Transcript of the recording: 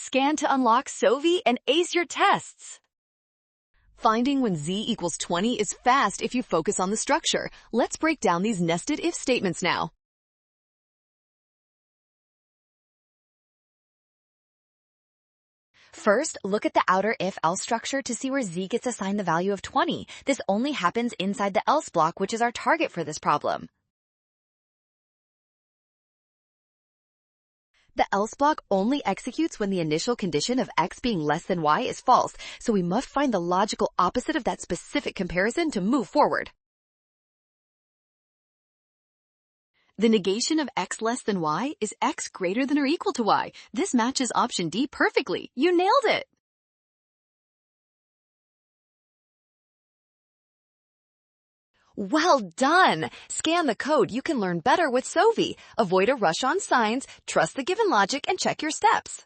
Scan to unlock Sovi and ace your tests. Finding when z equals 20 is fast if you focus on the structure. Let's break down these nested if statements now. First, look at the outer if-else structure to see where z gets assigned the value of 20. This only happens inside the else block, which is our target for this problem. The else block only executes when the initial condition of x being less than y is false, so we must find the logical opposite of that specific comparison to move forward. The negation of x less than y is x greater than or equal to y. This matches option D perfectly. You nailed it! Well done! Scan the code. You can learn better with Sovi. Avoid a rush on signs, trust the given logic, and check your steps.